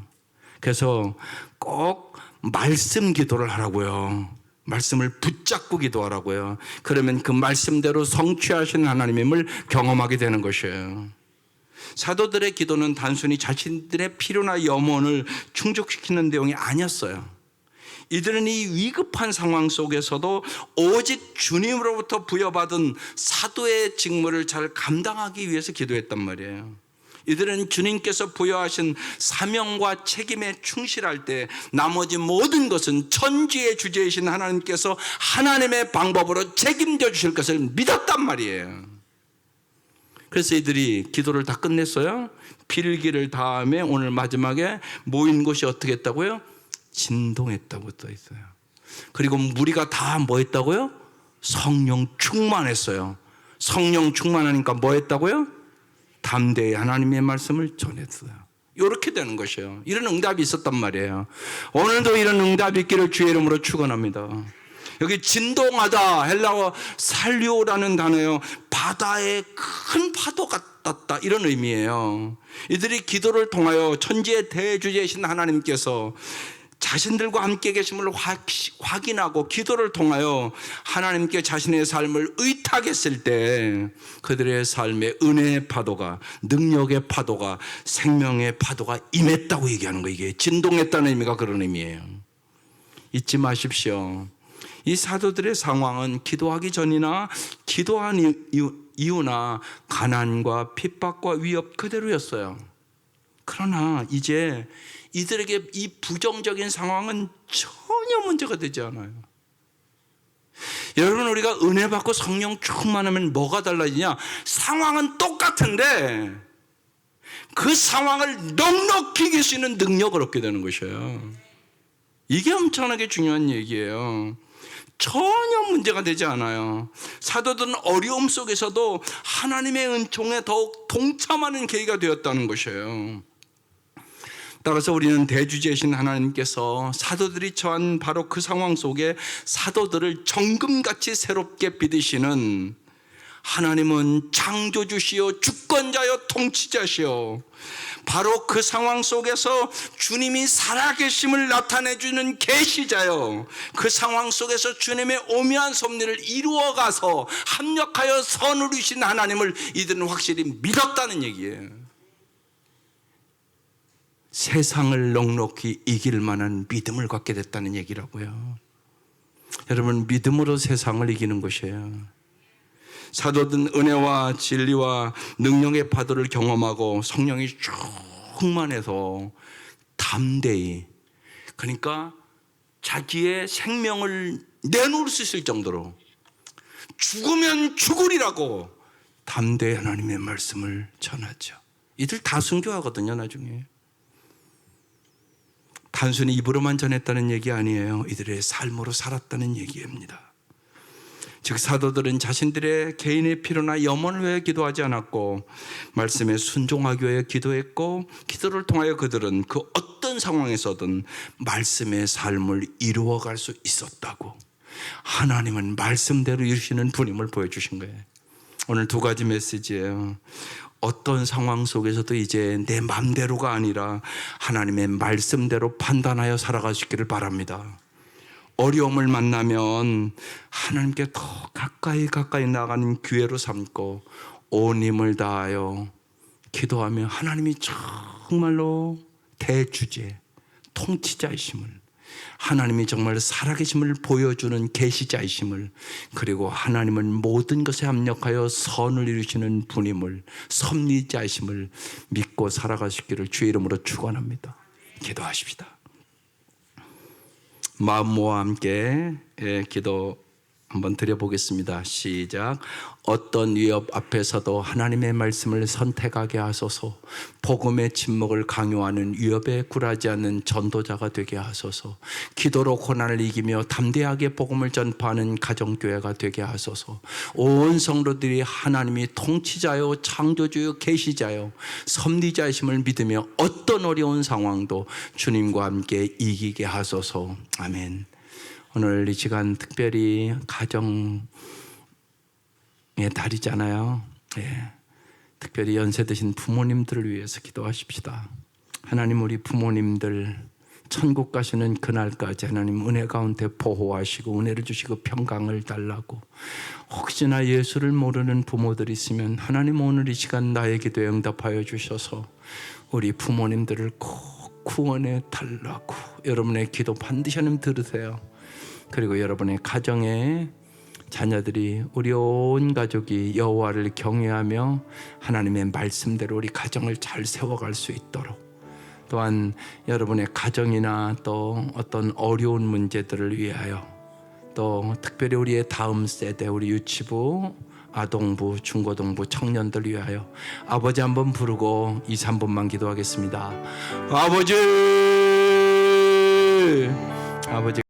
그래서 꼭 말씀 기도를 하라고요. 말씀을 붙잡고 기도하라고요. 그러면 그 말씀대로 성취하시는 하나님임을 경험하게 되는 것이에요. 사도들의 기도는 단순히 자신들의 필요나 염원을 충족시키는 내용이 아니었어요. 이들은 이 위급한 상황 속에서도 오직 주님으로부터 부여받은 사도의 직무를 잘 감당하기 위해서 기도했단 말이에요. 이들은 주님께서 부여하신 사명과 책임에 충실할 때 나머지 모든 것은 천지의 주제이신 하나님께서 하나님의 방법으로 책임져 주실 것을 믿었단 말이에요. 그래서 이들이 기도를 다 끝냈어요. 필기를 다음에 오늘 마지막에 모인 곳이 어떻게 했다고요? 진동했다고 써 있어요. 그리고 무리가 다 뭐 했다고요? 성령 충만했어요. 성령 충만하니까 뭐 했다고요? 담대히 하나님의 말씀을 전했어요. 이렇게 되는 것이에요. 이런 응답이 있었단 말이에요. 오늘도 이런 응답이 있기를 주의 이름으로 축원합니다. 여기 진동하다, 헬라어 살리오라는 단어예요. 바다에 큰 파도가 떴다, 이런 의미예요. 이들이 기도를 통하여 천지의 대주제이신 하나님께서 자신들과 함께 계심을 확인하고 기도를 통하여 하나님께 자신의 삶을 의탁했을 때 그들의 삶에 은혜의 파도가, 능력의 파도가, 생명의 파도가 임했다고 얘기하는 거예요. 이게 진동했다는 의미가 그런 의미예요. 잊지 마십시오. 이 사도들의 상황은 기도하기 전이나 기도한 이유나 가난과 핍박과 위협 그대로였어요. 그러나 이제 이들에게 이 부정적인 상황은 전혀 문제가 되지 않아요. 여러분, 우리가 은혜 받고 성령 충만하면 뭐가 달라지냐? 상황은 똑같은데 그 상황을 넉넉히 이길 수 있는 능력을 얻게 되는 것이에요. 이게 엄청나게 중요한 얘기예요. 전혀 문제가 되지 않아요. 사도들은 어려움 속에서도 하나님의 은총에 더욱 동참하는 계기가 되었다는 것이에요. 따라서 우리는 대주제이신 하나님께서 사도들이 처한 바로 그 상황 속에 사도들을 정금같이 새롭게 빚으시는 하나님은 창조주시요 주권자요 통치자시요, 바로 그 상황 속에서 주님이 살아계심을 나타내주는 계시자요, 그 상황 속에서 주님의 오묘한 섭리를 이루어가서 합력하여 선으루신 하나님을 이들은 확실히 믿었다는 얘기예요. 세상을 넉넉히 이길 만한 믿음을 갖게 됐다는 얘기라고요. 여러분, 믿음으로 세상을 이기는 것이에요. 사도들은 은혜와 진리와 능력의 파도를 경험하고 성령이 충만해서 담대히, 그러니까 자기의 생명을 내놓을 수 있을 정도로 죽으면 죽으리라고 담대히 하나님의 말씀을 전하죠. 이들 다 순교하거든요. 나중에 단순히 입으로만 전했다는 얘기 아니에요. 이들의 삶으로 살았다는 얘기입니다. 즉 사도들은 자신들의 개인의 필요나 염원을 위해 기도하지 않았고 말씀에 순종하기 위해 기도했고, 기도를 통하여 그들은 그 어떤 상황에서든 말씀의 삶을 이루어갈 수 있었다고. 하나님은 말씀대로 이루시는 분임을 보여주신 거예요. 오늘 두 가지 메시지예요. 어떤 상황 속에서도 이제 내 맘대로가 아니라 하나님의 말씀대로 판단하여 살아가시기를 바랍니다. 어려움을 만나면 하나님께 더 가까이 나가는 기회로 삼고 온 힘을 다하여 기도하며 하나님이 정말로 대주제, 통치자이심을, 하나님이 정말 살아계심을 보여주는 계시자이심을, 그리고 하나님은 모든 것에 합력하여 선을 이루시는 분임을, 섭리자이심을 믿고 살아가시기를 주의 이름으로 축원합니다. 기도하십시다. 마음모와 함께 기도 한번 드려보겠습니다. 시작. 어떤 위협 앞에서도 하나님의 말씀을 선택하게 하소서. 복음의 침묵을 강요하는 위협에 굴하지 않는 전도자가 되게 하소서. 기도로 고난을 이기며 담대하게 복음을 전파하는 가정교회가 되게 하소서. 온 성도들이 하나님이 통치자요 창조주요 계시자요 섭리자이심을 믿으며 어떤 어려운 상황도 주님과 함께 이기게 하소서. 아멘. 오늘 이 시간 특별히 가정의 달이잖아요. 특별히 연세 드신 부모님들을 위해서 기도하십시다. 하나님, 우리 부모님들 천국 가시는 그날까지 하나님 은혜 가운데 보호하시고 은혜를 주시고 평강을 달라고. 혹시나 예수를 모르는 부모들이 있으면 하나님 오늘 이 시간 나의 기도에 응답하여 주셔서 우리 부모님들을 꼭 구원해 달라고. 여러분의 기도 반드시 하나님 들으세요. 그리고 여러분의 가정에 자녀들이, 우리 온 가족이 여호와를 경외하며 하나님의 말씀대로 우리 가정을 잘 세워갈 수 있도록, 또한 여러분의 가정이나 또 어떤 어려운 문제들을 위하여, 또 특별히 우리의 다음 세대, 우리 유치부, 아동부, 중고등부, 청년들 위하여 아버지 한번 부르고 2, 3분만 기도하겠습니다. 아버지